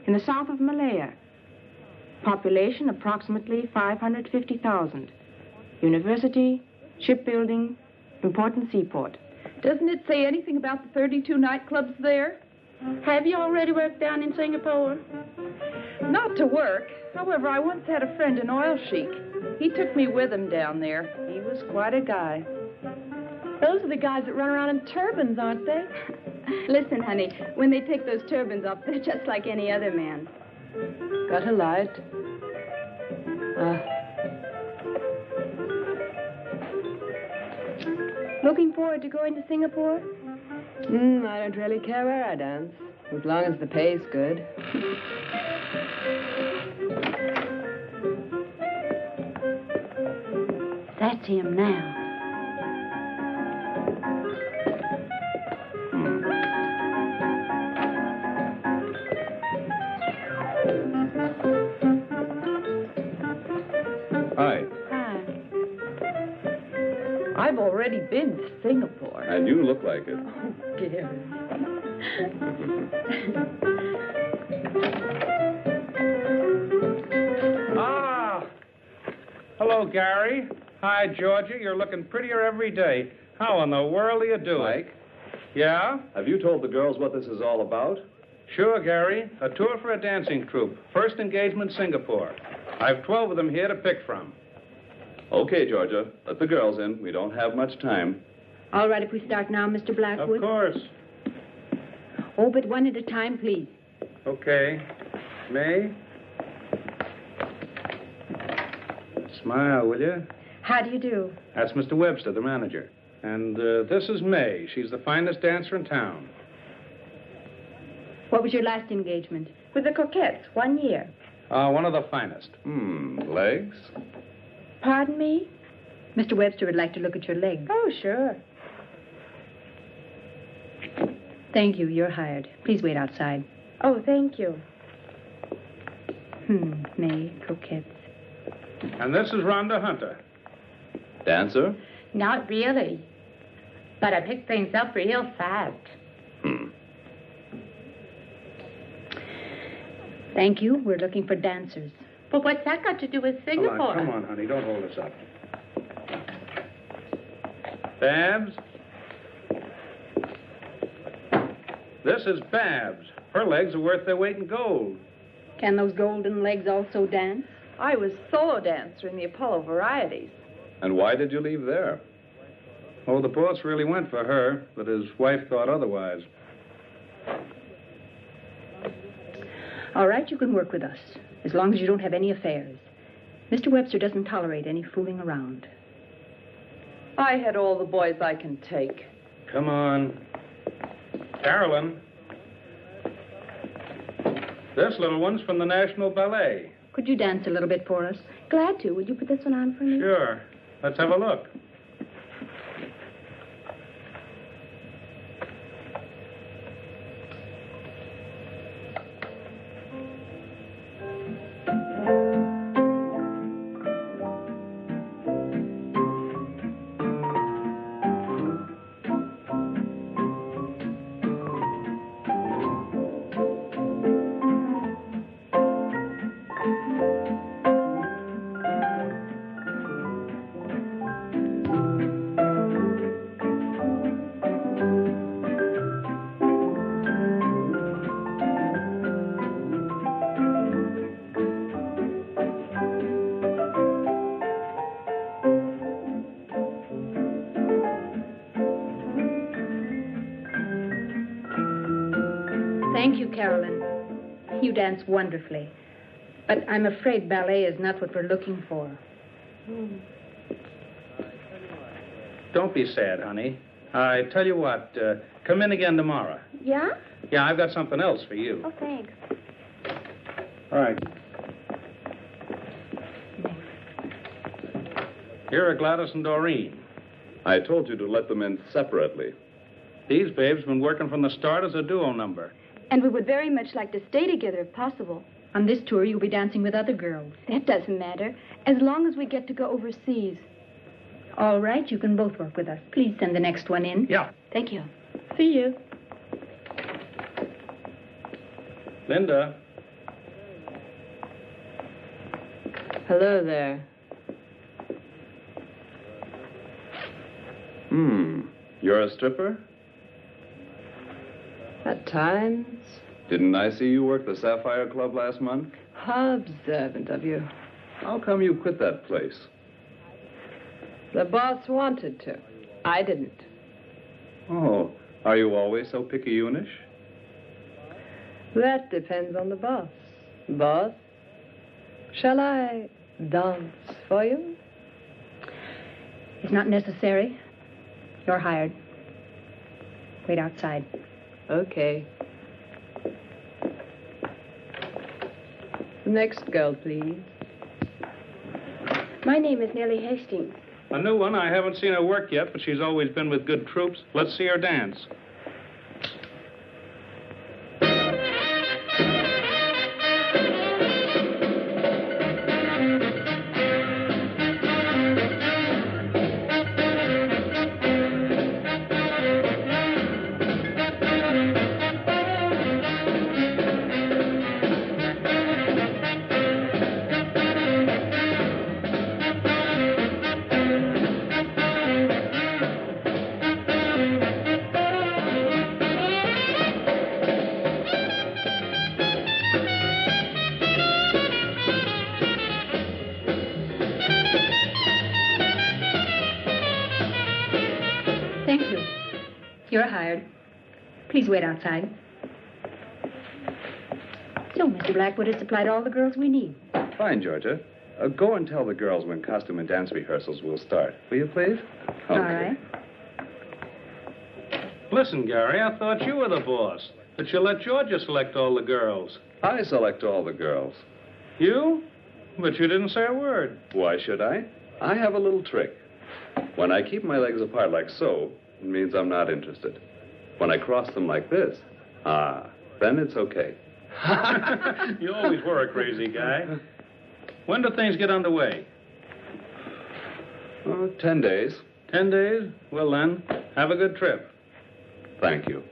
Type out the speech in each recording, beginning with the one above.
In the south of Malaya. Population approximately 550,000. University, shipbuilding, important seaport. Doesn't it say anything about the 32 nightclubs there? Have you already worked down in Singapore? Not to work. However, I once had a friend, an oil sheik. He took me with him down there. He was quite a guy. Those are the guys that run around in turbans, aren't they? Listen, honey, when they take those turbans off, they're just like any other man. Got a light? Looking forward to going to Singapore? I don't really care where I dance, as long as the pay's good. That's him now. Hi. Hi. I've already been to Singapore. And you look like it. Oh, Gary. Hello, Gary. Hi, Georgia. You're looking prettier every day. How in the world are you doing? Mike? Yeah? Have you told the girls what this is all about? Sure, Gary. A tour for a dancing troupe. First engagement, Singapore. I've 12 of them here to pick from. Okay, Georgia. Let the girls in. We don't have much time. All right, if we start now, Mr. Blackwood? Of course. Oh, but one at a time, please. Okay. May? Smile, will you? How do you do? That's Mr. Webster, the manager. And this is May. She's the finest dancer in town. What was your last engagement? With the Coquettes, 1 year. One of the finest. Legs? Pardon me? Mr. Webster would like to look at your legs. Oh, sure. Thank you. You're hired. Please wait outside. Oh, thank you. May, Coquettes. And this is Rhonda Hunter. Dancer? Not really. But I picked things up real fast. Thank you. We're looking for dancers. But what's that got to do with Singapore? Come on, honey. Don't hold us up. Babs? This is Babs. Her legs are worth their weight in gold. Can those golden legs also dance? I was solo dancer in the Apollo Varieties. And why did you leave there? Oh, the boss really went for her, but his wife thought otherwise. All right, you can work with us, as long as you don't have any affairs. Mr. Webster doesn't tolerate any fooling around. I had all the boys I can take. Come on. Carolyn. This little one's from the National Ballet. Could you dance a little bit for us? Glad to. Would you put this one on for me? Sure. Let's have a look. Thank you, Carolyn. You dance wonderfully. But I'm afraid ballet is not what we're looking for. Don't be sad, honey. I tell you what, come in again tomorrow. Yeah? Yeah, I've got something else for you. Oh, thanks. All right. Here are Gladys and Doreen. I told you to let them in separately. These babes been working from the start as a duo number. And we would very much like to stay together if possible. On this tour, you'll be dancing with other girls. That doesn't matter, as long as we get to go overseas. All right, you can both work with us. Please send the next one in. Yeah. Thank you. See you. Linda. Hello there. You're a stripper? At times. Didn't I see you work the Sapphire Club last month? How observant of you. How come you quit that place? The boss wanted to. I didn't. Oh, are you always so picayunish? That depends on the boss. Boss, shall I dance for you? It's not necessary. You're hired. Wait outside. Okay. The next girl, please. My name is Nellie Hastings. A new one. I haven't seen her work yet, but she's always been with good troops. Let's see her dance. Thank you. You're hired. Please wait outside. So, Mr. Blackwood has supplied all the girls we need. Fine, Georgia. Go and tell the girls when costume and dance rehearsals will start. Will you, please? All right. Listen, Gary, I thought you were the boss. That you let Georgia select all the girls. I select all the girls. You? But you didn't say a word. Why should I? I have a little trick. When I keep my legs apart like so, it means I'm not interested. When I cross them like this, then it's okay. You always were a crazy guy. When do things get underway? 10 days. 10 days? Well, then, have a good trip. Thank you.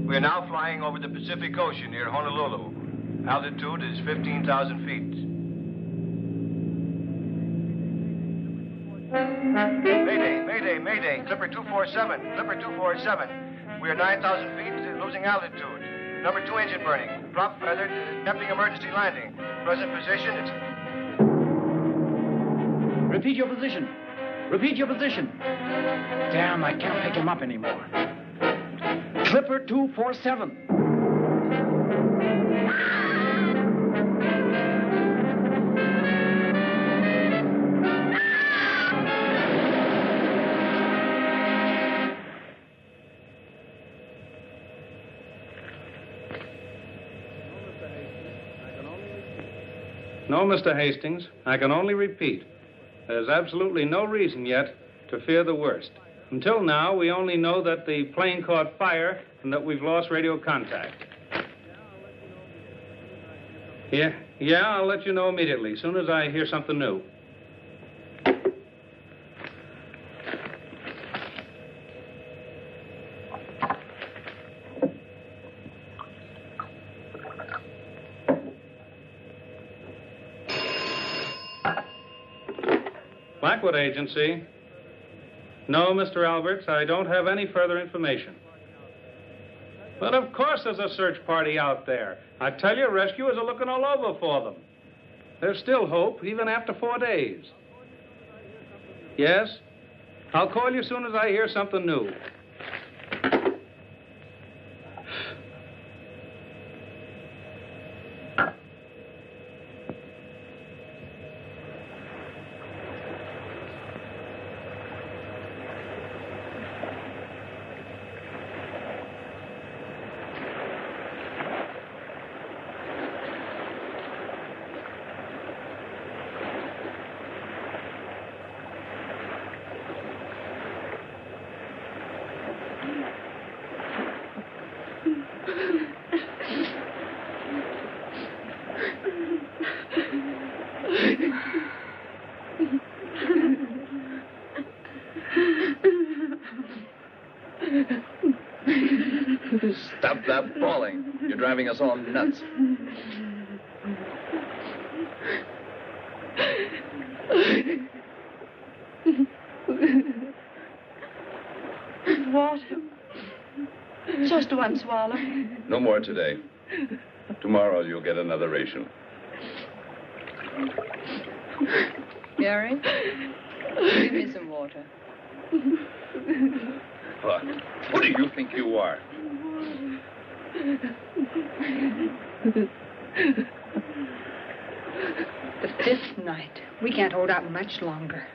We're now flying over the Pacific Ocean near Honolulu. Altitude is 15,000 feet. Mayday, mayday, mayday. Clipper 247, Clipper 247. We are 9,000 feet, losing altitude. Number 2 engine burning. Prop feathered, attempting emergency landing. Present position is... Repeat your position. Repeat your position. Damn, I can't pick him up anymore. Clipper 247. No, Mr. Hastings, I can only repeat. There's absolutely no reason yet to fear the worst. Until now, we only know that the plane caught fire and that we've lost radio contact. Yeah, I'll let you know immediately, as soon as I hear something new. Blackwood Agency. No, Mr. Alberts, I don't have any further information. But of course there's a search party out there. I tell you, rescuers are looking all over for them. There's still hope, even after 4 days. Yes? I'll call you as soon as I hear something new. Stop that bawling. You're driving us all nuts. Water. Just one swallow. No more today. Tomorrow you'll get another ration. Gary, give me some water. What? Who do you think you are? The 5th night. We can't hold out much longer.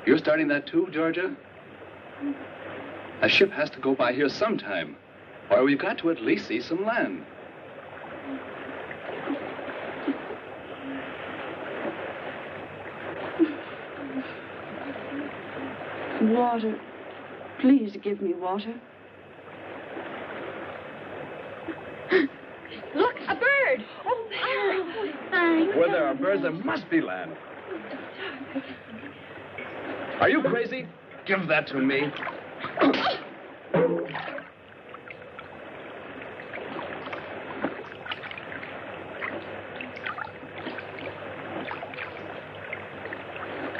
You're starting that too, Georgia? A ship has to go by here sometime, or we've got to at least see some land. Water. Please give me water. Look, a bird. Oh, Mary. Thanks. Where there are birds, there must be land. Are you crazy? Give that to me.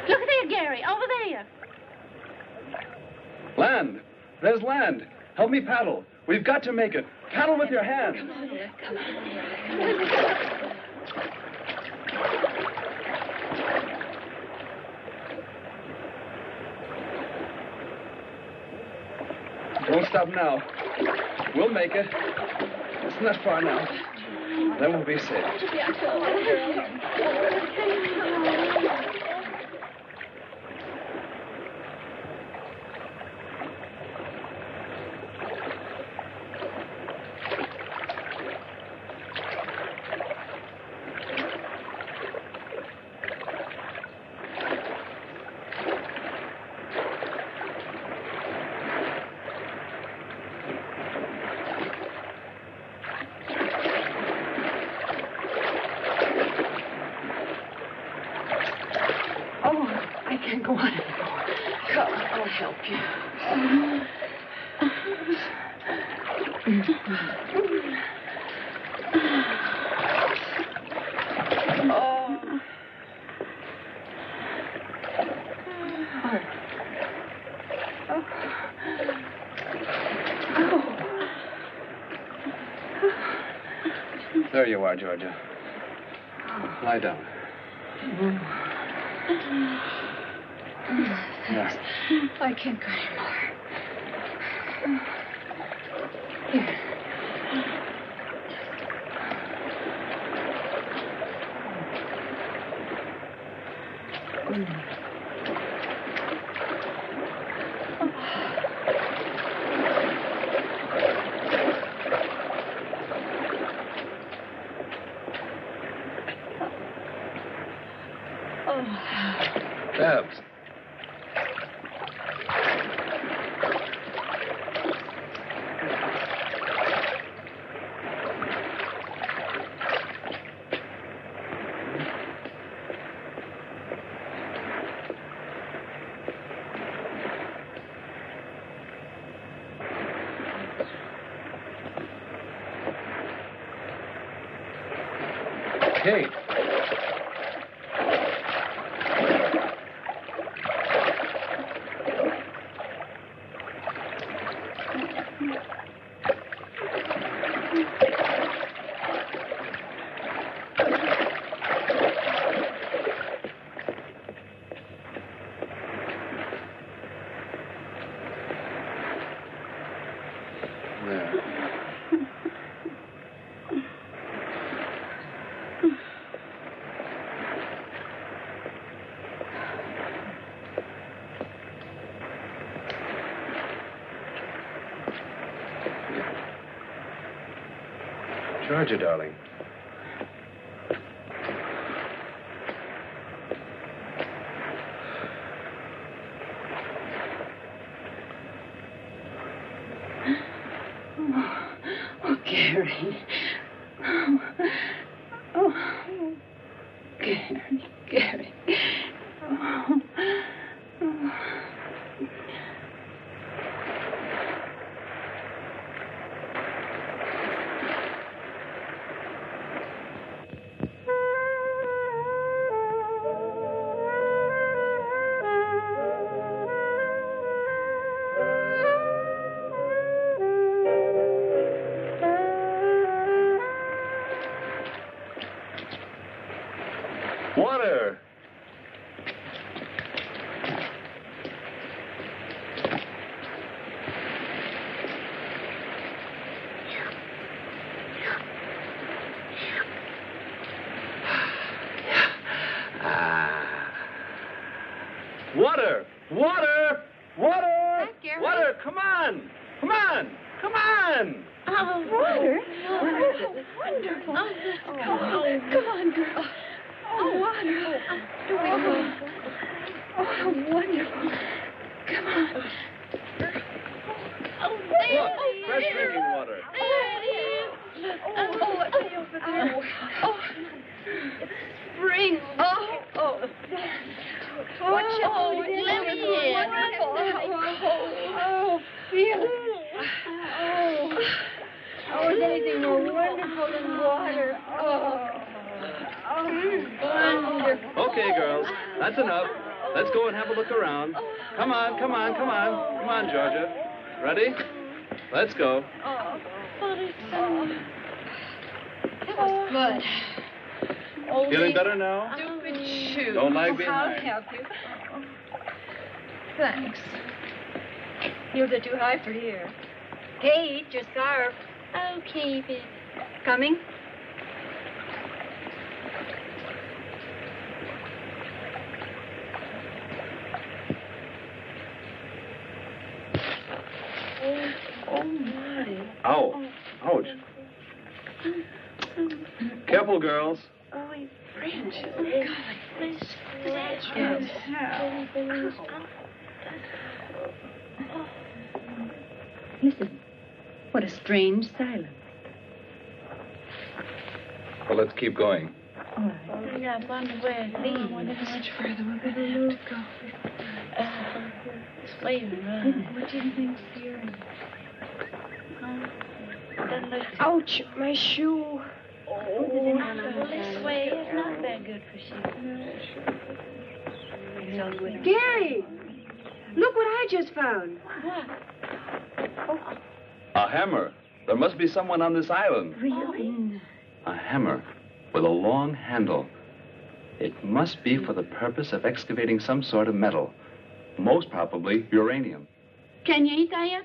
Look there, Gary, over there. Land. There's land. Help me paddle. We've got to make it. Paddle with your hands. Come on. Don't stop now. We'll make it. It's not far now. Then we'll be safe. Go on. Come, I'll help you. There you are, Georgia. Lie down. Thanks. I can't go anymore. Here. Babs. Kate. Georgia, darling. Oh, Gary. Oh, Gary. Oh. Water! Water! Water! Water! Hi, Gary. Water! Come on! Come on! Come on! Oh, Water? Oh, Wonderful. Oh, Come on, girl. Oh, water. Oh, wonderful. Come on. oh, Look, fresh drinking water. Way over there. Oh, spring. Oh. Watch out. let me in. Oh, feel it. Oh, is anything more wonderful than water? Wonderful. Okay, girls, that's enough. Let's go and have a look around. Come on, come on, come on. Come on, Georgia. Ready? Let's go. That was good. Feeling better now? Stupid shoe. Don't lag I'll behind. help you. Thanks. Yours are too high for here. Kate, your scarf. Oh, keep it. Coming? Ow. Ouch. Careful, girls. Listen. What a strange silence. Well, let's keep going. All right. Yeah, I wonder where it leads. How much further we're going to go? This way we run. What do you think's here? Doesn't look Ouch, my shoe. this way is not very good for sheep. Gary, look what I just found. What? A hammer. There must be someone on this island. Really? A hammer with a long handle. It must be for the purpose of excavating some sort of metal. Most probably uranium. Can you eat that yet?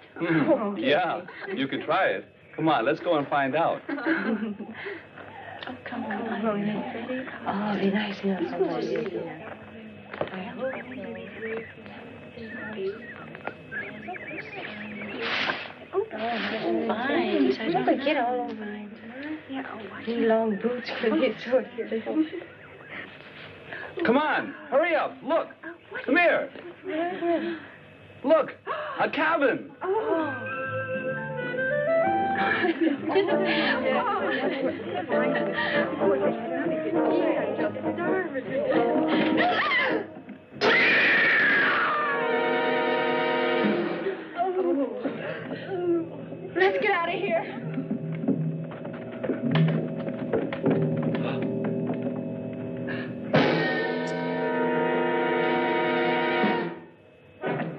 Yeah, you could try it. Come on, let's go and find out. Oh, come on. Oh, be nice enough. Fine. Don't get all over mine. These long boots for this sort here. Come on, hurry up. Look. Come here. Look, a cabin. Let's get out of here.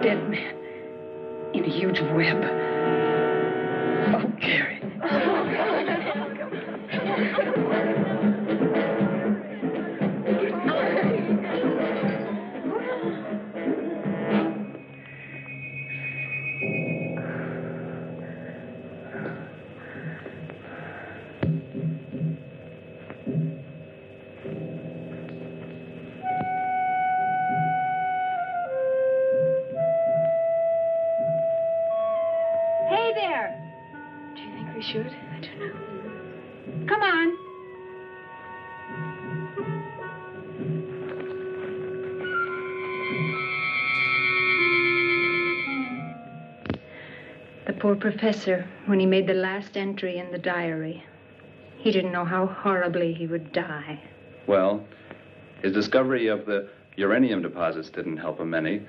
dead man in a huge web. Oh, Gary. Hey there. Do you think we should? I don't know. Come on. The poor professor, when he made the last entry in the diary, he didn't know how horribly he would die. Well, his discovery of the uranium deposits didn't help him any,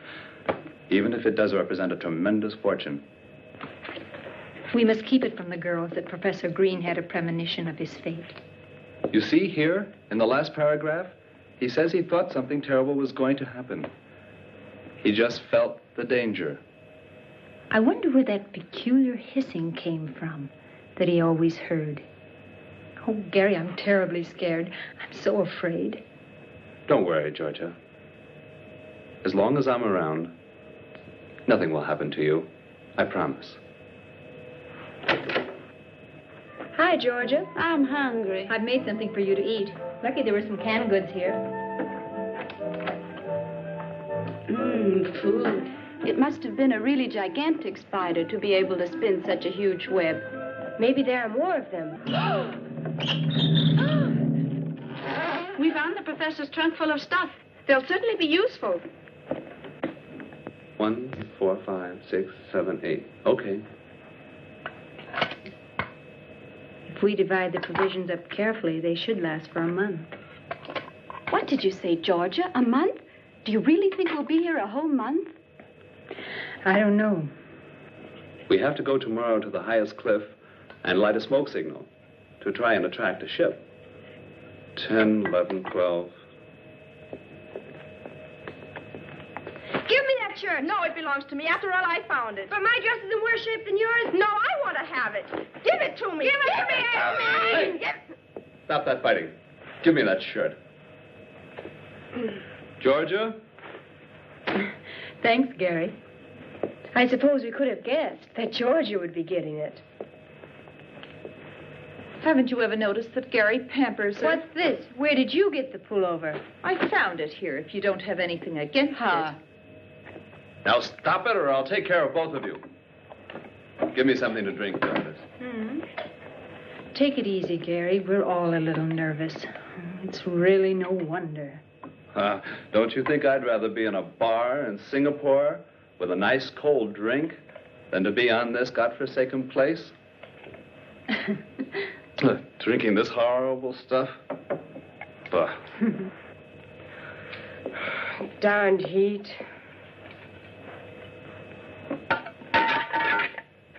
even if it does represent a tremendous fortune. We must keep it from the girls that Professor Green had a premonition of his fate. You see here, in the last paragraph, he says he thought something terrible was going to happen. He just felt the danger. I wonder where that peculiar hissing came from that he always heard. Oh, Gary, I'm terribly scared. I'm so afraid. Don't worry, Georgia. As long as I'm around, nothing will happen to you. I promise. Hi, Georgia. I'm hungry. I've made something for you to eat. Lucky there were some canned goods here. Food. It must have been a really gigantic spider to be able to spin such a huge web. Maybe there are more of them. We found the professor's trunk full of stuff. They'll certainly be useful. 1, 4, 5, 6, 7, 8. Okay. If we divide the provisions up carefully, they should last for a month. What did you say, Georgia? A month? Do you really think we'll be here a whole month? I don't know. We have to go tomorrow to the highest cliff and light a smoke signal to try and attract a ship. 10, 11, 12. Give me that shirt. No, it belongs to me. After all, I found it. But my dress is in worse shape than yours. No, I want to have it. Give it to me. Give it to me. Hey, stop that fighting. Give me that shirt. Georgia? Thanks, Gary. I suppose we could have guessed that Georgia would be getting it. Haven't you ever noticed that Gary pampers her? What's this? Where did you get the pullover? I found it here, if you don't have anything against it. Now stop it or I'll take care of both of you. Give me something to drink, Jarvis. Take it easy, Gary. We're all a little nervous. It's really no wonder. Don't you think I'd rather be in a bar in Singapore with a nice cold drink than to be on this godforsaken place? Drinking this horrible stuff? Bah. Darned heat.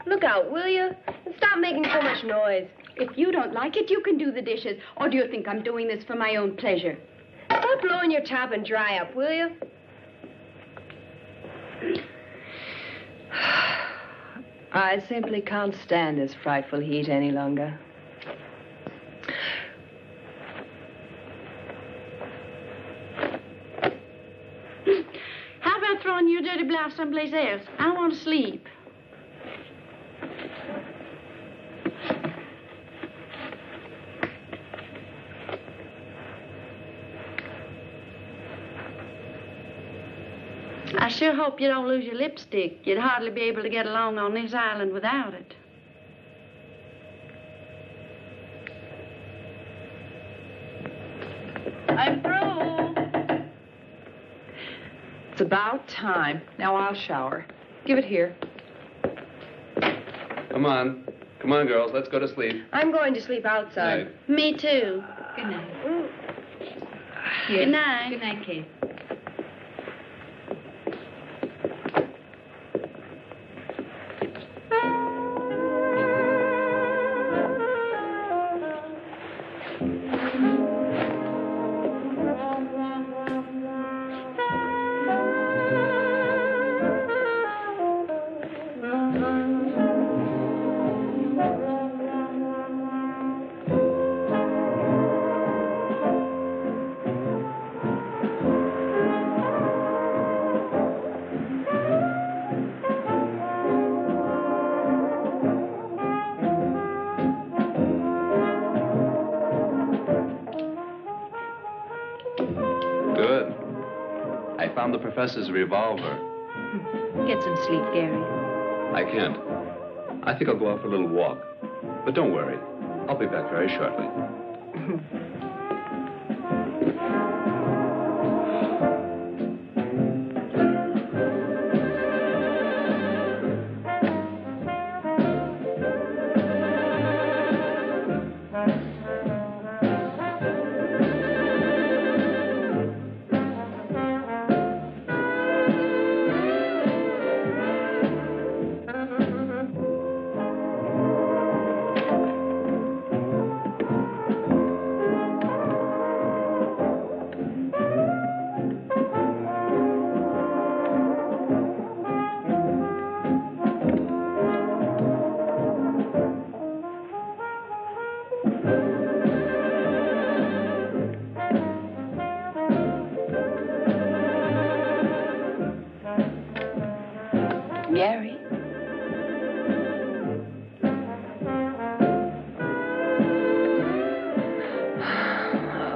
Look out, will you? And stop making so much noise. If you don't like it, you can do the dishes. Or do you think I'm doing this for my own pleasure? Stop blowing your top and dry up, will you? I simply can't stand this frightful heat any longer. How about throwing your dirty blouse someplace else? I want to sleep. I sure hope you don't lose your lipstick. You'd hardly be able to get along on this island without it. I'm through. It's about time. Now I'll shower. Give it here. Come on. Come on, girls. Let's go to sleep. I'm going to sleep outside. Night. Me too. Good night. Good night. Good night, Kate. I found the professor's revolver. Get some sleep, Gary. I can't. I think I'll go out for a little walk. But don't worry. I'll be back very shortly. Gary?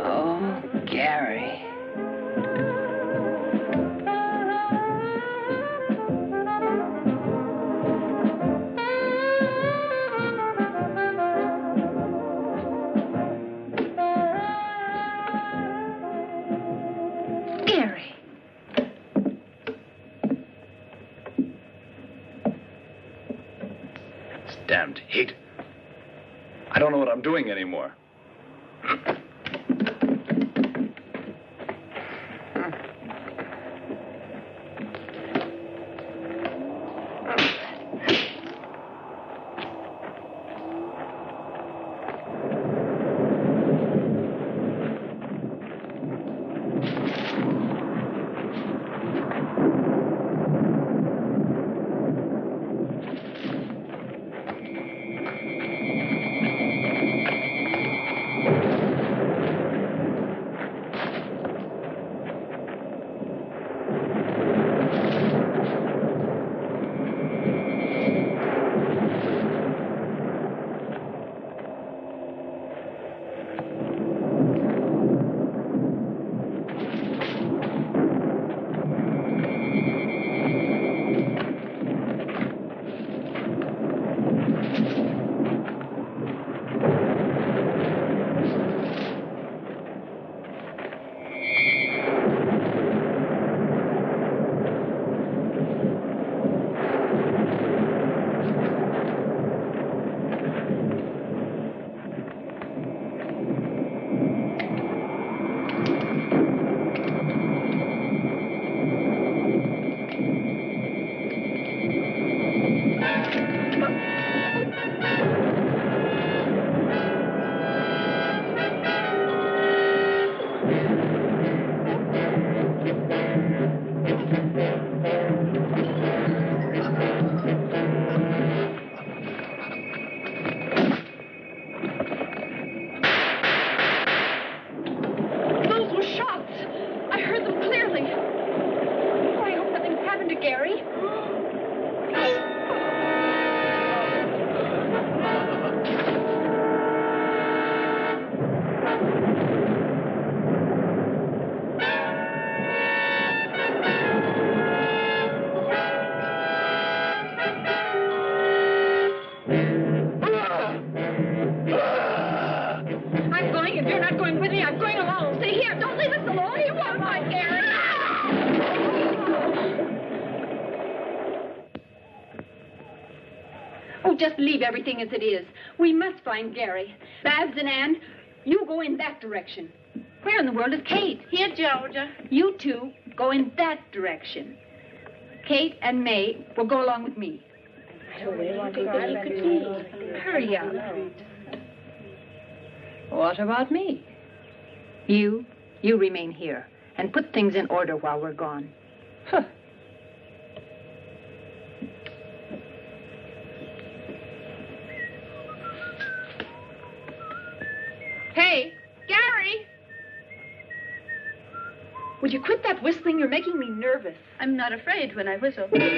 Oh, Gary. Gary. Damned heat. I don't know what I'm doing anymore. Just leave everything as it is. We must find Gary. Babs and Ann, you go in that direction. Where in the world is Kate? Here, Georgia. You two go in that direction. Kate and May will go along with me. Hurry up. What about me? You remain here and put things in order while we're gone. Huh. Hey, Gary! Would you quit that whistling? You're making me nervous. I'm not afraid when I whistle. Gary!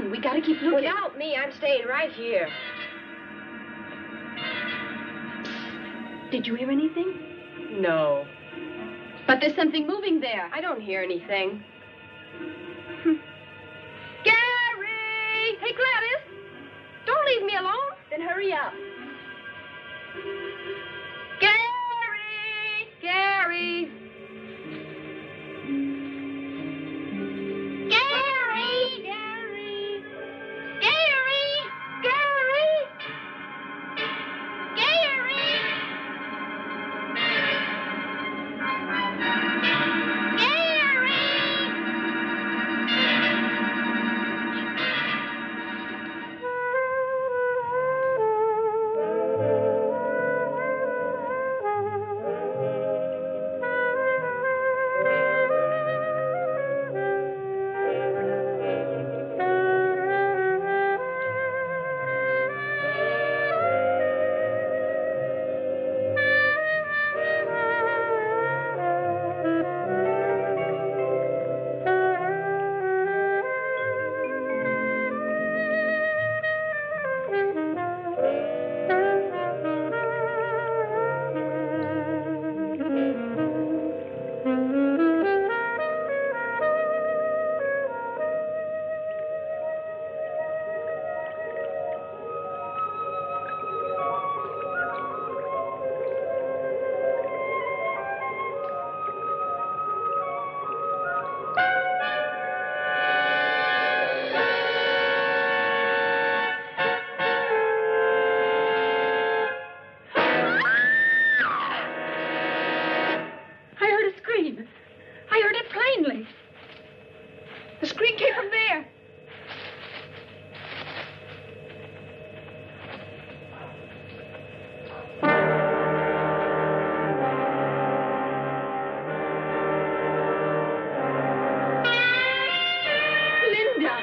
on. We gotta keep looking. Without me, I'm staying right here. Did you hear anything? No. But there's something moving there. I don't hear anything. Gary! Hey, Gladys! Don't leave me alone. Then hurry up. Gary! Gary! Gary! Gary! Gary! Gary! Gary! The scream came from there. Linda.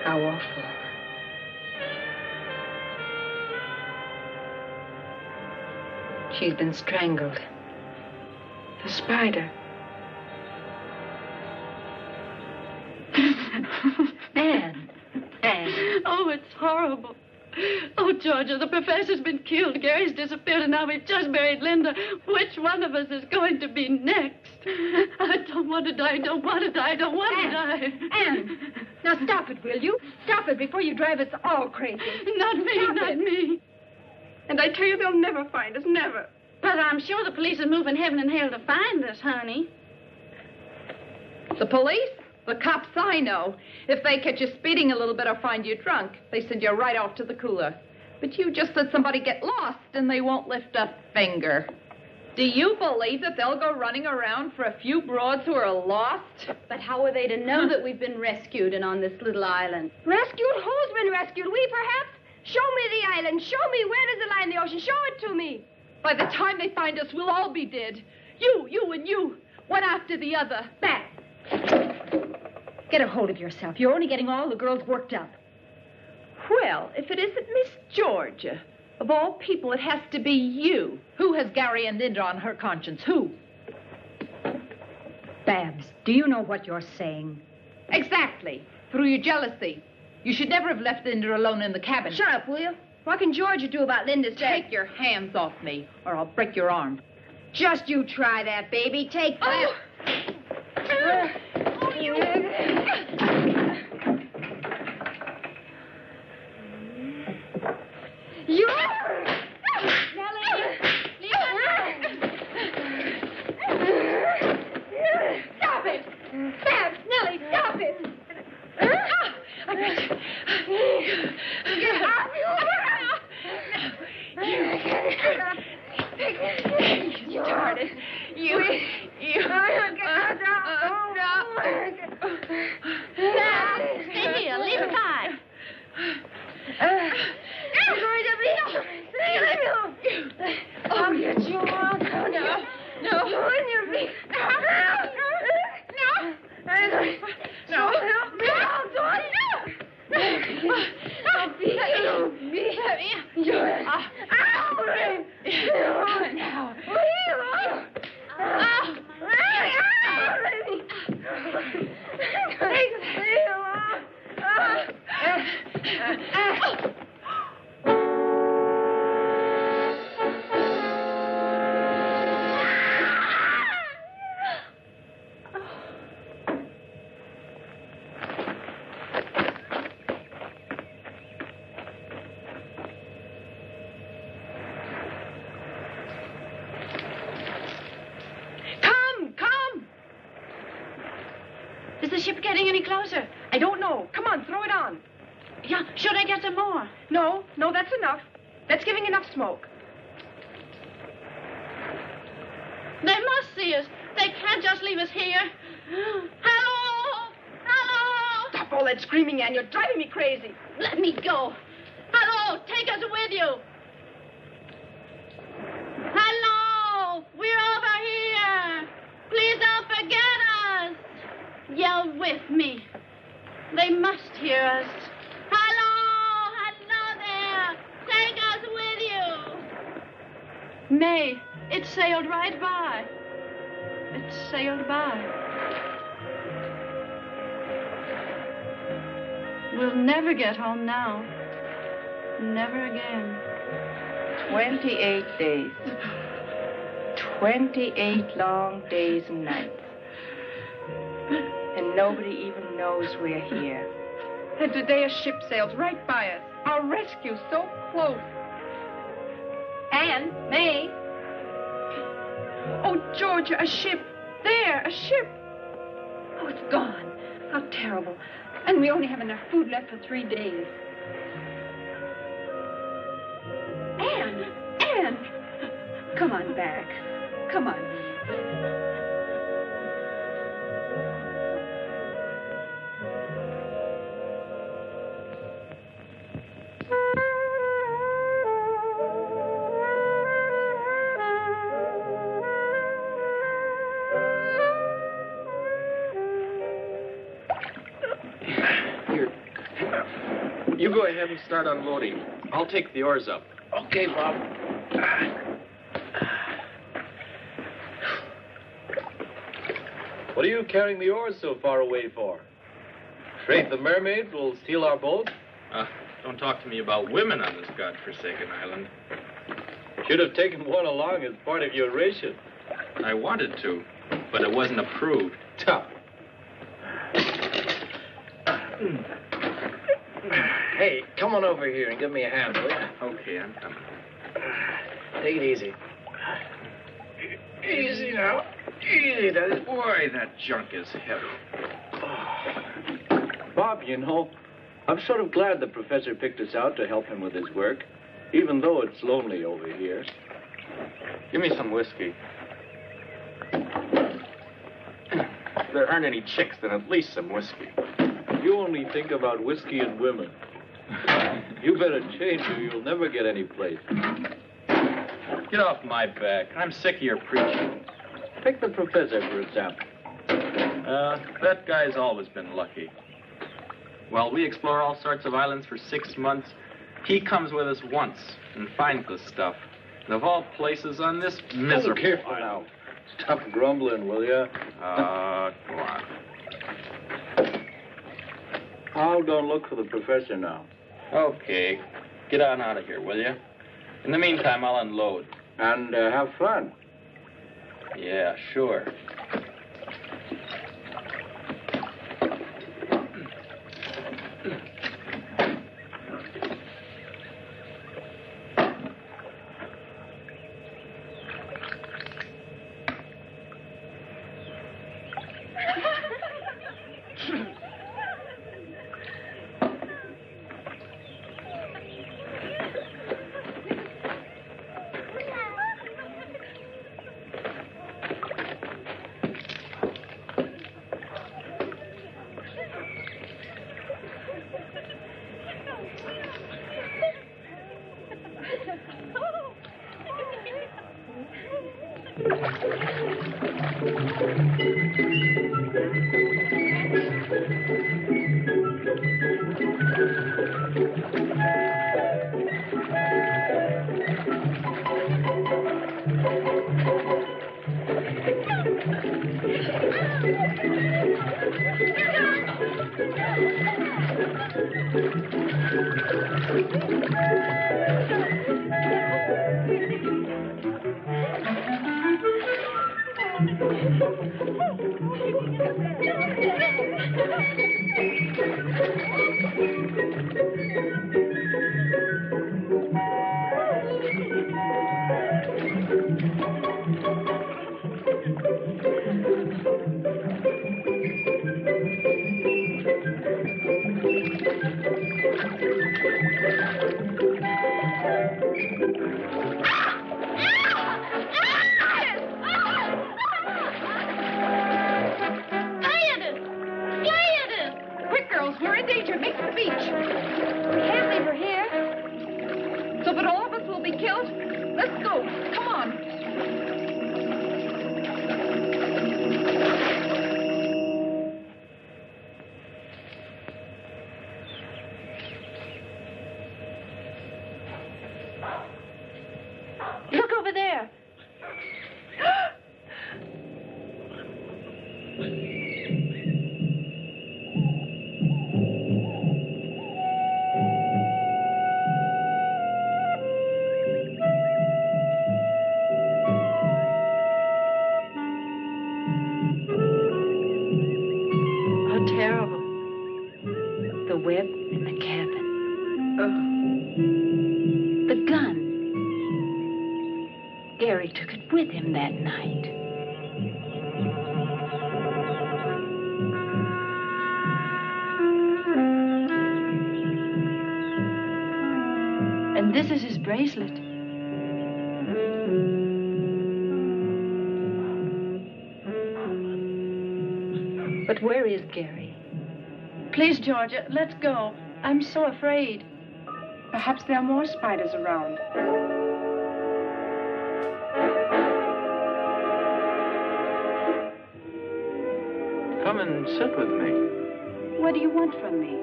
How awful. She's been strangled. The spider. Anne. Anne. Oh, it's horrible. Oh, Georgia, the professor's been killed. Gary's disappeared, and now we've just buried Linda. Which one of us is going to be next? I don't want to die, don't want to die, don't want to die. Anne, now stop it, will you? Stop it before you drive us all crazy. Not me, Stop not it. me. And I tell you, they'll never find us, never. But I'm sure the police are moving heaven and hell to find us, honey. The police? The cops I know. If they catch you speeding a little bit or find you drunk, they send you right off to the cooler. But you just let somebody get lost and they won't lift a finger. Do you believe that they'll go running around for a few broads who are lost? But how are they to know that we've been rescued and on this little island? Rescued? Who's been rescued? We, perhaps? Show me the island. Show me where does it lie in the ocean. Show it to me. By the time they find us, we'll all be dead. You, and you. One after the other. Back. Get a hold of yourself. You're only getting all the girls worked up. Well, if it isn't Miss Georgia, of all people, it has to be you. Who has Gary and Linda on her conscience? Who? Babs, do you know what you're saying? Exactly. Through your jealousy. You should never have left Linda alone in the cabin. Shut up, will you? What can Georgia do about Linda's death? Take your hands off me, or I'll break your arm. Just you try that, baby. Take that. You. You. Stop it! Babs, Nellie, stop it! I got you. Get out! You started. You. ship getting any closer? I don't know. Come on, throw it on. Yeah, should I get some more? No, that's enough. That's giving enough smoke. They must see us. They can't just leave us here. Hello! Hello! Stop all that screaming, Ann. You're driving me crazy. Let me go. Hello! Take us with you. Hello! We're over here. Please don't forget us. Yell with me. They must hear us. Hello! Hello there! Take us with you. May, it sailed right by. It sailed by. We'll never get home now. Never again. 28 days. 28 long days and nights. And nobody even knows we're here. And today a ship sails right by us. Our rescue so close. Anne, May. Oh, Georgia, a ship. There, a ship. Oh, it's gone. How terrible. And we only have enough food left for 3 days. Anne! Come on back. Come on. You go ahead and start unloading. I'll take the oars up. Okay, Bob. What are you carrying the oars so far away for? Afraid the mermaids will steal our boat? Don't talk to me about women on this godforsaken island. Should have taken one along as part of your ration. I wanted to, but it wasn't approved. Tough. Hey, come on over here and give me a hand, will you? Okay, I'm coming. Take it easy. Easy now. Easy, Boy, that junk is heavy. Bob, you know, I'm sort of glad the professor picked us out to help him with his work, even though it's lonely over here. Give me some whiskey. If there aren't any chicks, then at least some whiskey. You only think about whiskey and women. You better change or you'll never get any place. Get off my back. I'm sick of your preaching. Take the professor, for example. That guy's always been lucky. While we explore all sorts of islands for 6 months, he comes with us once and finds the stuff. And of all places on this miserable... Oh, careful now. Stop grumbling, will you? Go on. I'll go and look for the professor now. Okay. Get on out of here, will you? In the meantime, I'll unload. And have fun. Yeah, sure. Quick, girls, we're in danger. Make for the beach. We can't leave her here. So that all of us will be killed? Let's go. Come on. Look over there. How terrible. The web in the cabin. The gun. Gary took it with him that night. And this is his bracelet. But where is Gary? Please, Georgia, let's go. I'm so afraid. Perhaps there are more spiders around. Come and sit with me. What do you want from me?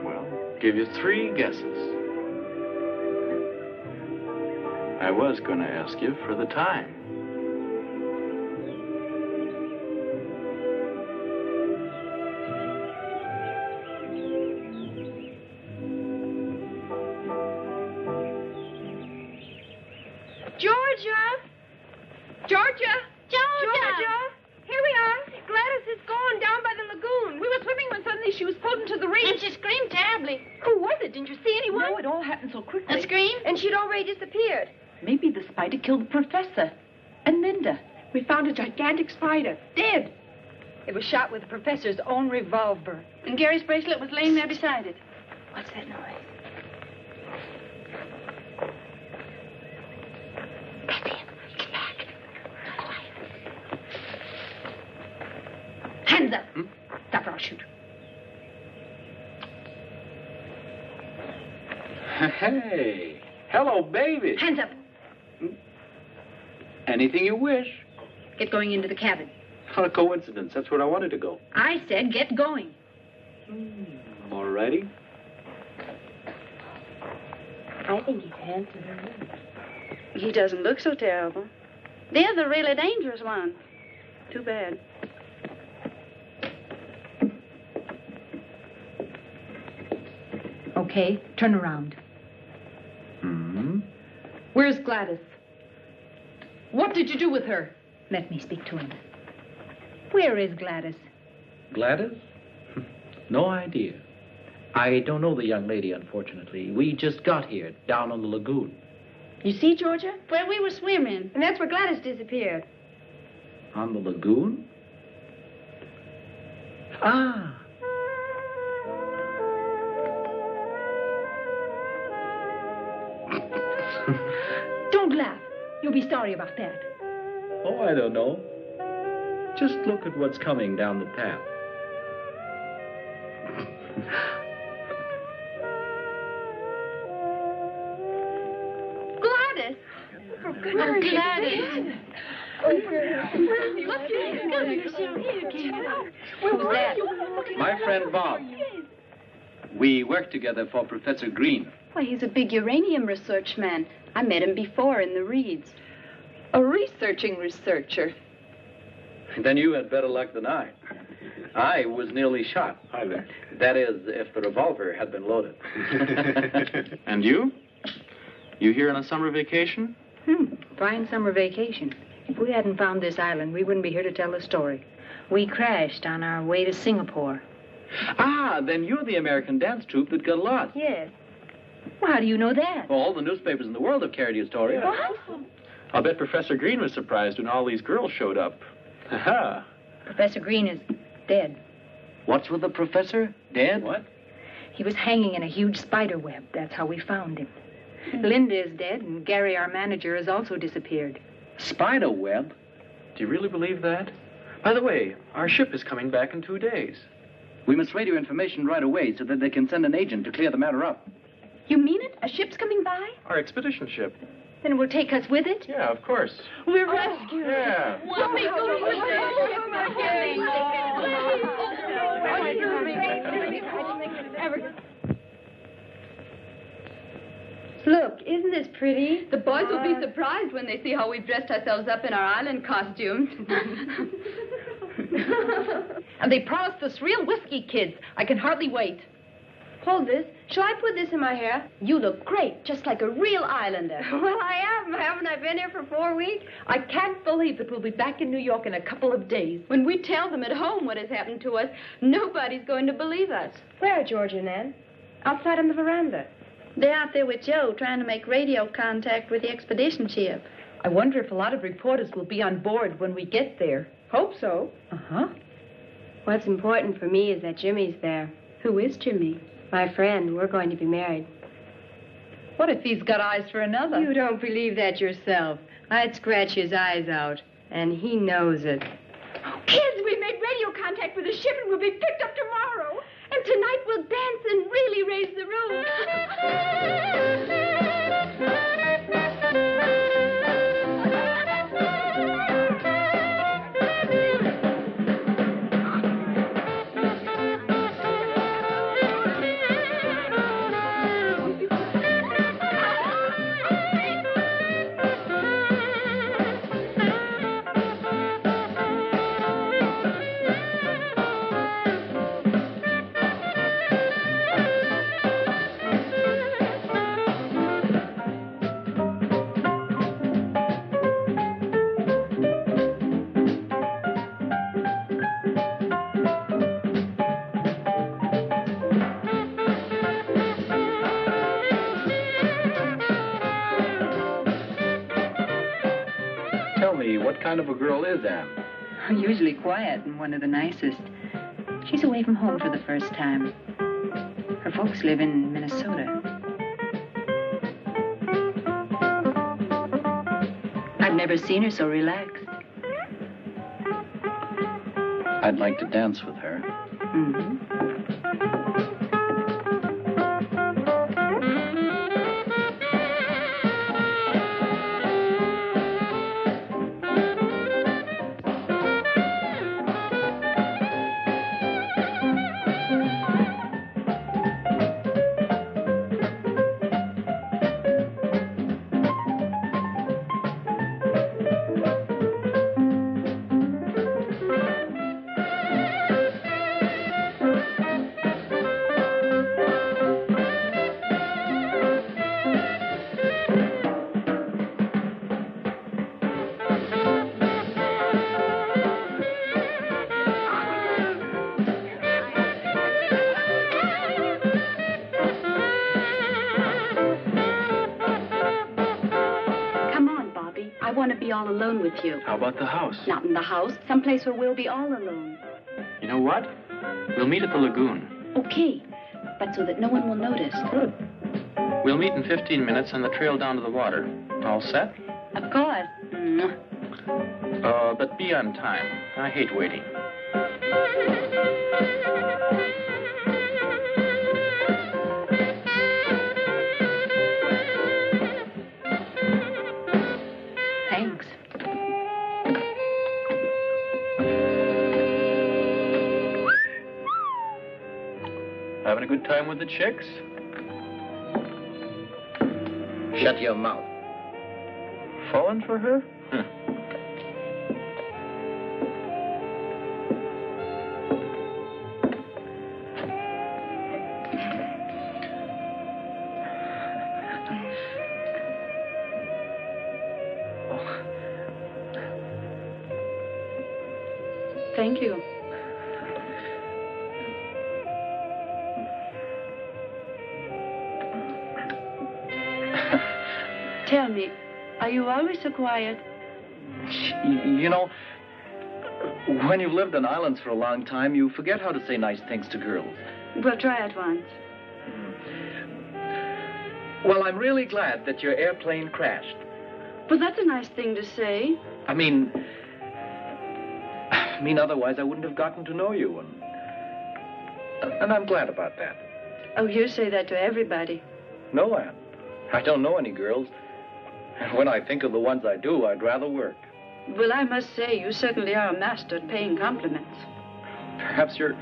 Well, give you 3 guesses. I was going to ask you for the time. Georgia! Georgia! Georgia! Here we are. Gladys is gone down by the lagoon. We were swimming when suddenly she was pulled into the reef. And she screamed terribly. Who was it? Didn't you see anyone? No, it all happened so quickly. A scream? And she'd already disappeared. Maybe the spider killed the professor. And Linda. We found a gigantic spider. Dead. It was shot with the professor's own revolver. And Gary's bracelet was laying there beside it. What's that noise? That's him. Get back. Quiet. Hands up. Stop or I'll shoot. Hey. Hello, baby. Hands up. Anything you wish. Get going into the cabin. What a coincidence. That's where I wanted to go. I said get going. All righty. I think he's handsome. He doesn't look so terrible. They're the really dangerous ones. Too bad. Okay, turn around. Where's Gladys? What did you do with her? Let me speak to him. Where is Gladys? Gladys? No idea. I don't know the young lady, unfortunately. We just got here, down on the lagoon. You see, Georgia? Where we were swimming. And that's where Gladys disappeared. On the lagoon? Ah. Don't laugh. You'll be sorry about that. Oh, I don't know. Just look at what's coming down the path. Gladys! Oh, Gladys. Look, Who's that? My friend Bob. We work together for Professor Green. Why, he's a big uranium research man. I met him before in the reeds. A researching researcher. Then you had better luck than I. I was nearly shot. Hi there. That is, if the revolver had been loaded. And you? You here on a summer vacation? Fine summer vacation. If we hadn't found this island, we wouldn't be here to tell the story. We crashed on our way to Singapore. Ah, then you're the American dance troupe that got lost. Yes. Well, how do you know that? All the newspapers in the world have carried your story. What? I'll bet Professor Green was surprised when all these girls showed up. Ha! Professor Green is dead. What's with the professor? Dead? What? He was hanging in a huge spider web. That's how we found him. Linda is dead, and Gary, our manager, has also disappeared. Spider web? Do you really believe that? By the way, our ship is coming back in 2 days. We must radio information right away so that they can send an agent to clear the matter up. You mean it? A ship's coming by? Our expedition ship. Then it will take us with it? Yeah, of course. We're rescued. Yeah. We'll be going with Look, isn't this pretty? The boys will be surprised when they see how we've dressed ourselves up in our island costumes. And they promised us real whiskey kids. I can hardly wait. Hold this. Shall I put this in my hair? You look great, just like a real islander. Well, I am. Haven't I been here for 4 weeks? I can't believe that we'll be back in New York in a couple of days. When we tell them at home what has happened to us, nobody's going to believe us. Where are George and Ann? Outside on the veranda. They're out there with Joe trying to make radio contact with the expedition ship. I wonder if a lot of reporters will be on board when we get there. Hope so. Uh-huh. What's important for me is that Jimmy's there. Who is Jimmy? My friend. We're going to be married. What if he's got eyes for another? You don't believe that yourself. I'd scratch his eyes out, and he knows it. Kids, we made radio contact with the ship and we'll be picked up tomorrow. And tonight we'll dance and really raise the roof. What kind of a girl is Anne? Usually quiet and one of the nicest. She's away from home for the first time. Her folks live in Minnesota. I've never seen her so relaxed. I'd like to dance with her. Mm-hmm. All alone with you. How about the house? Not in the house. Someplace where we'll be all alone. You know what? We'll meet at the lagoon. Okay, but so that no one will notice. Good. We'll meet in 15 minutes on the trail down to the water. All set? Of course. But be on time. I hate waiting. Thanks. Having a good time with the chicks? Shut your mouth. Fallen for her? Thank you. Tell me, are you always so quiet? You know, when you've lived on islands for a long time, you forget how to say nice things to girls. We'll try it once. Well, I'm really glad that your airplane crashed. Well, that's a nice thing to say. I mean, otherwise I wouldn't have gotten to know you, and I'm glad about that. Oh, you say that to everybody. No, Anne. I don't know any girls. And when I think of the ones I do, I'd rather work. Well, I must say, you certainly are a master at paying compliments. Perhaps you're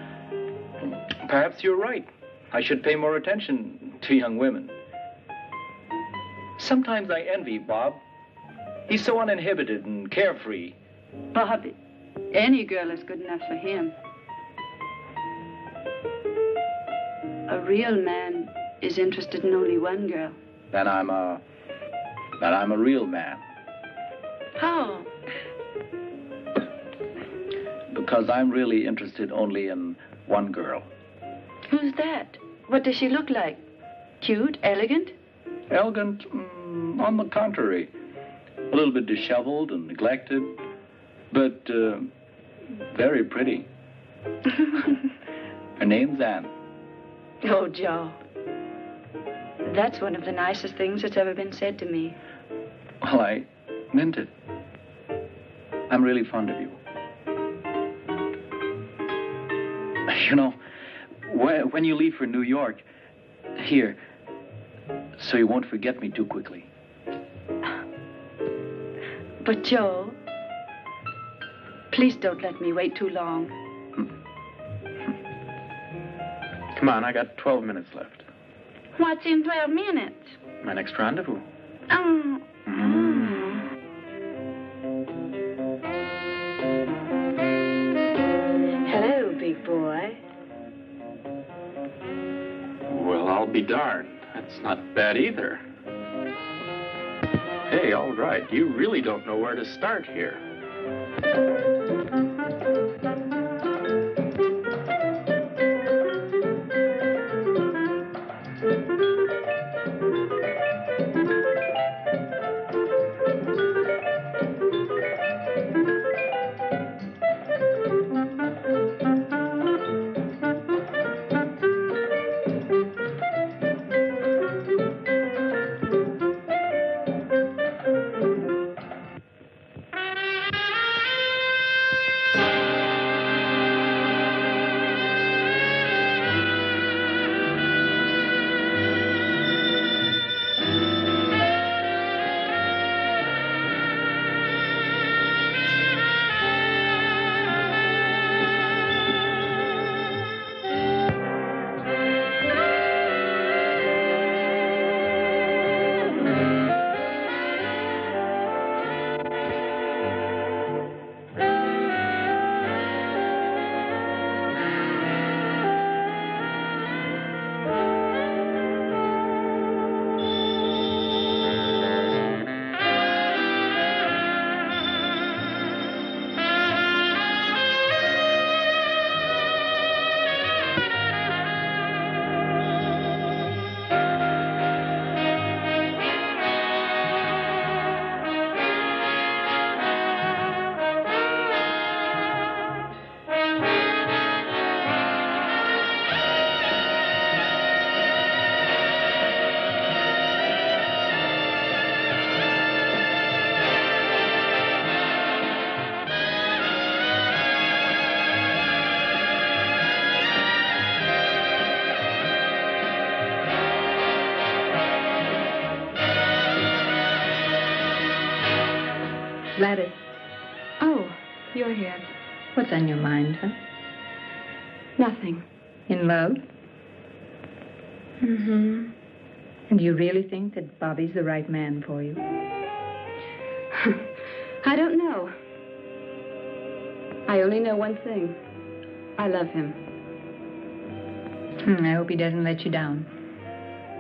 right. I should pay more attention to young women. Sometimes I envy Bob. He's so uninhibited and carefree. Bob, any girl is good enough for him. A real man is interested in only one girl. Then I'm a real man. How? Because I'm really interested only in one girl. Who's that? What does she look like? Cute? Elegant? Elegant? On the contrary. A little bit disheveled and neglected, but very pretty. Her name's Anne. Oh, Joe. That's one of the nicest things that's ever been said to me. Well, I meant it. I'm really fond of you. You know, when you leave for New York, here, so you won't forget me too quickly. But, Joe, please don't let me wait too long. Come on, I got 12 minutes left. What's in 12 minutes? My next rendezvous. Hello, big boy. Well, I'll be darned. That's not bad either. Hey, all right. You really don't know where to start here. Gladys. Oh, you're here. What's on your mind, huh? Nothing. In love? Mm-hmm. And do you really think that Bobby's the right man for you? I don't know. I only know one thing. I love him. I hope he doesn't let you down.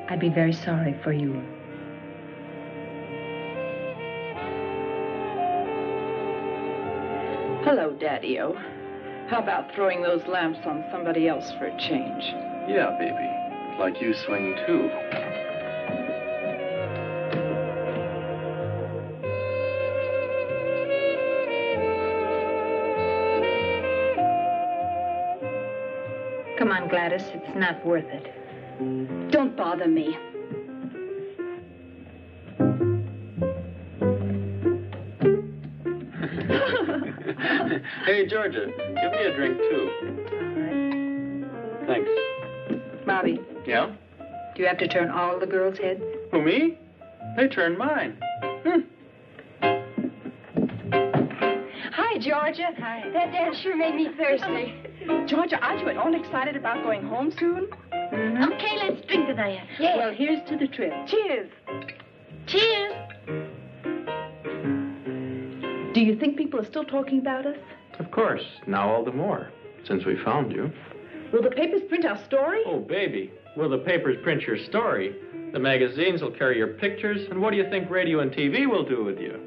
I'd be very sorry for you. Hello, Daddy-O. How about throwing those lamps on somebody else for a change? Yeah, baby. Like you swing, too. Come on, Gladys. It's not worth it. Don't bother me. Hey, Georgia, give me a drink, too. All right. Thanks. Bobby, Yeah? do you have to turn all the girls' heads? Who, me? They turned mine. Hi, Georgia. Hi. That dance sure made me thirsty. Georgia, aren't you at all excited about going home soon? Mm-hmm. Okay, let's drink to that. Yeah. Well, here's to the trip. Cheers. Cheers. Do you think people are still talking about us? Of course. Now all the more, since we found you. Will the papers print our story? Oh, baby. Will the papers print your story? The magazines will carry your pictures, and what do you think radio and TV will do with you?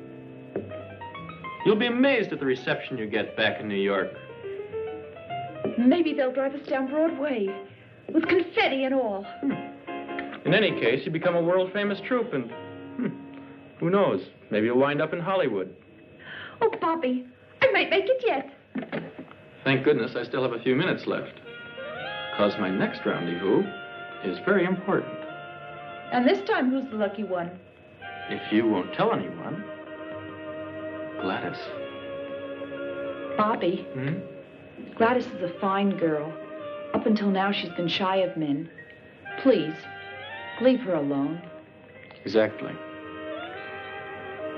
You'll be amazed at the reception you get back in New York. Maybe they'll drive us down Broadway with confetti and all. In any case, you become a world-famous troupe, and who knows? Maybe you'll wind up in Hollywood. Oh, Bobby, I might make it yet. Thank goodness I still have a few minutes left, because my next rendezvous is very important. And this time, who's the lucky one? If you won't tell anyone, Gladys. Bobby, Gladys is a fine girl. Up until now, she's been shy of men. Please, leave her alone. Exactly.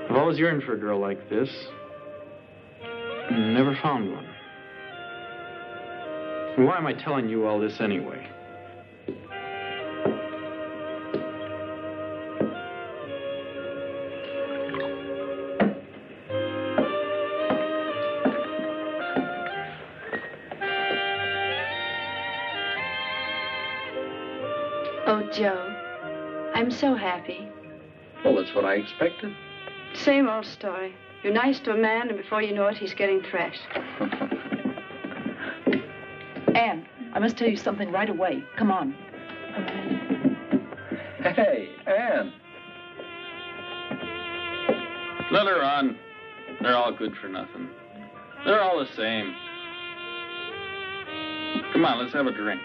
I've always yearned for a girl like this. Never found one. Why am I telling you all this anyway? Oh, Joe, I'm so happy. Well, that's what I expected. Same old story. You're nice to a man, and before you know it, he's getting thrashed. Anne, I must tell you something right away. Come on. Hey, Anne. Let her on. They're all good for nothing. They're all the same. Come on, let's have a drink.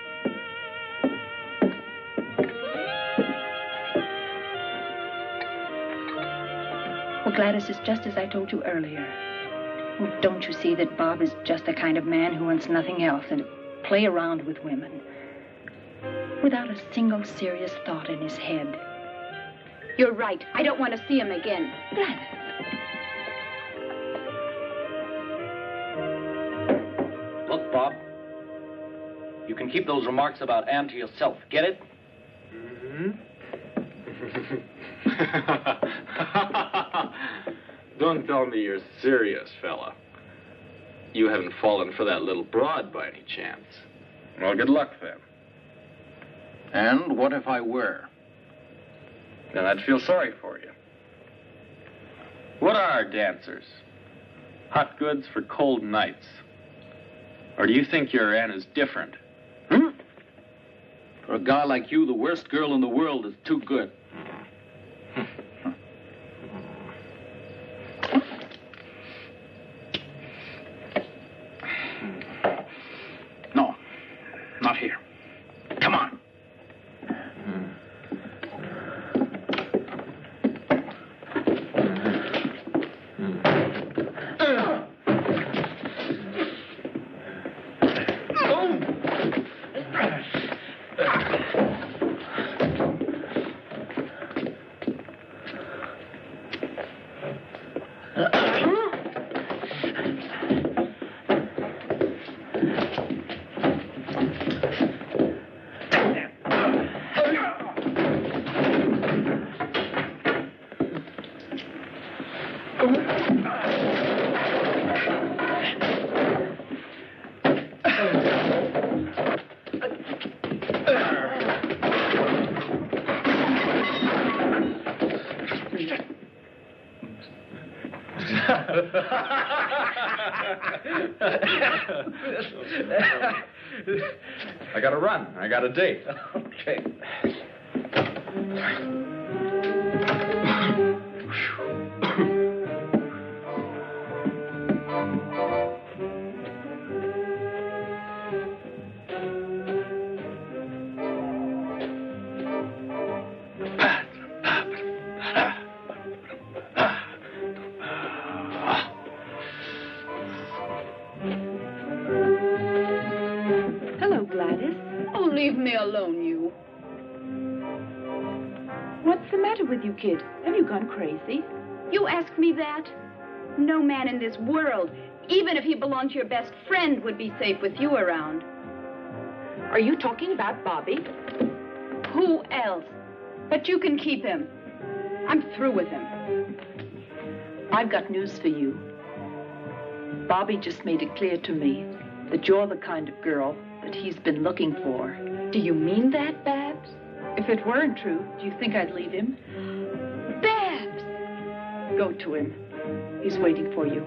Well, Gladys, it's just as I told you earlier. Oh, don't you see that Bob is just the kind of man who wants nothing else than to play around with women without a single serious thought in his head? You're right. I don't want to see him again. Gladys. Look, Bob, you can keep those remarks about Anne to yourself. Get it? Don't tell me you're serious, fella. You haven't fallen for that little broad by any chance. Well, good luck then. And what if I were? Then I'd feel sorry for you. What are dancers? Hot goods for cold nights. Or do you think your Anne is different? For a guy like you, the worst girl in the world is too good. No, not here. Come on. I gotta run. I got a date. Okay. me alone, you. What's the matter with you, kid? Have you gone crazy? You ask me that? No man in this world, even if he belonged to your best friend, would be safe with you around. Are you talking about Bobby? Who else? But you can keep him. I'm through with him. I've got news for you. Bobby just made it clear to me that you're the kind of girl that he's been looking for. Do you mean that, Babs? If it weren't true, do you think I'd leave him? Babs! Go to him. He's waiting for you.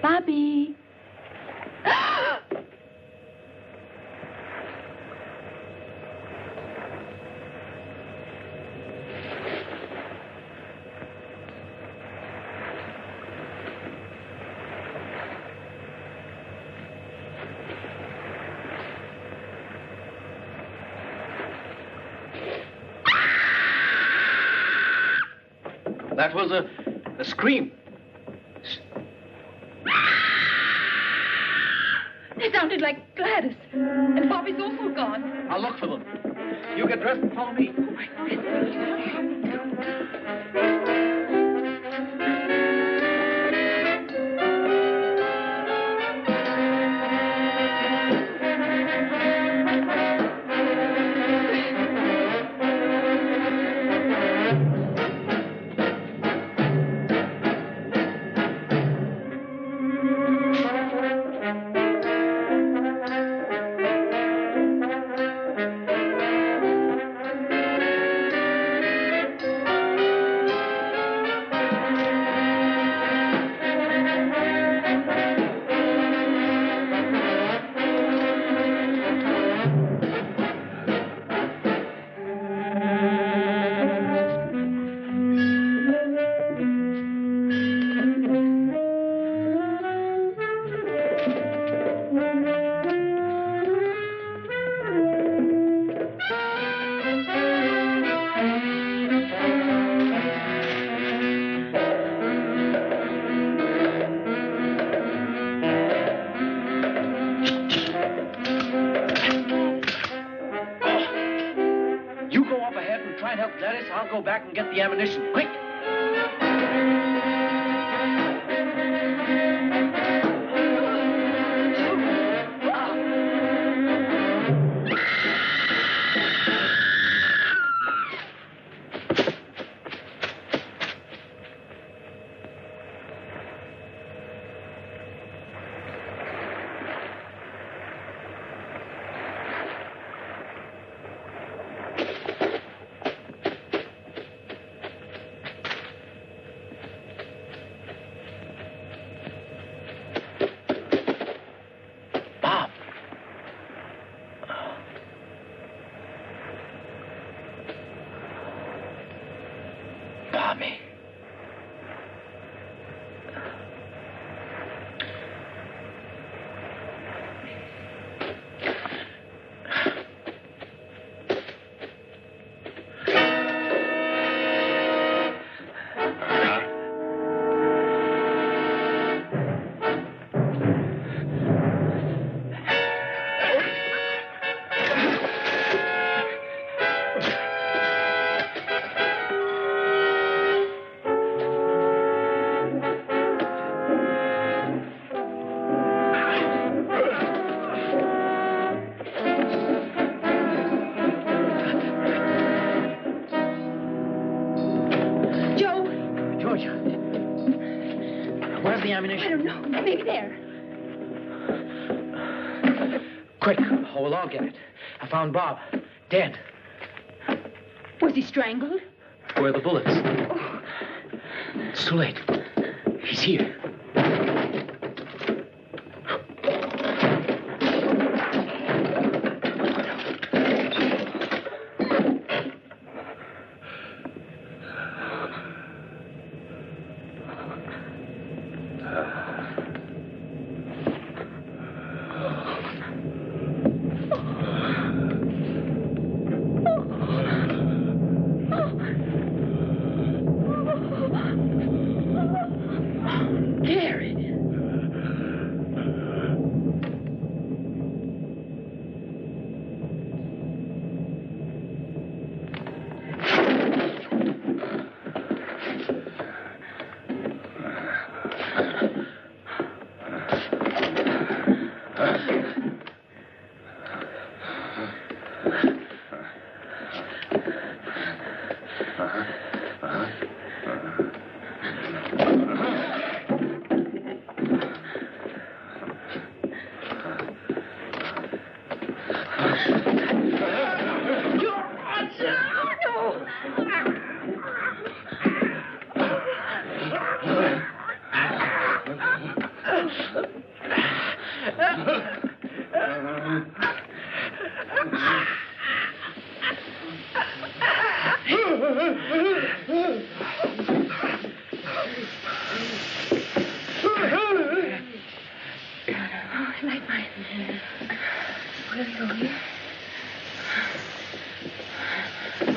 Bobby. That was a scream. They sounded like Gladys. And Bobby's also gone. I'll look for them. You get dressed and follow me. I'll go back and get the ammunition. Quick! the ammunition? I don't know. Maybe there. Quick, or we'll all get it. I found Bob. Dead. Was he strangled? Where are the bullets? Oh. It's too late. He's here.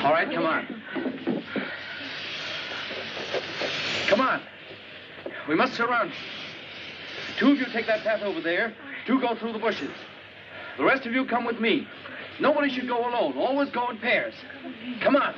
All right, come on. Come on. We must surround you. 2 of you take that path over there. 2 go through the bushes. The rest of you come with me. Nobody should go alone. Always go in pairs. Come on.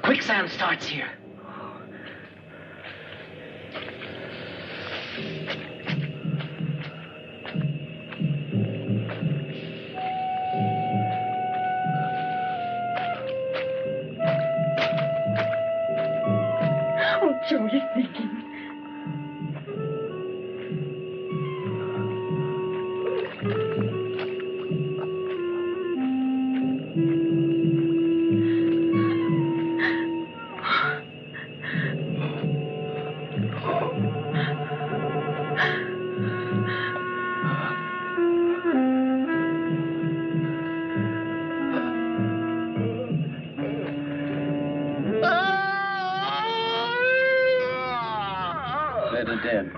Quicksand starts here. Oh, Joe, you're thinking. better dead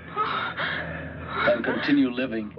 than continue living.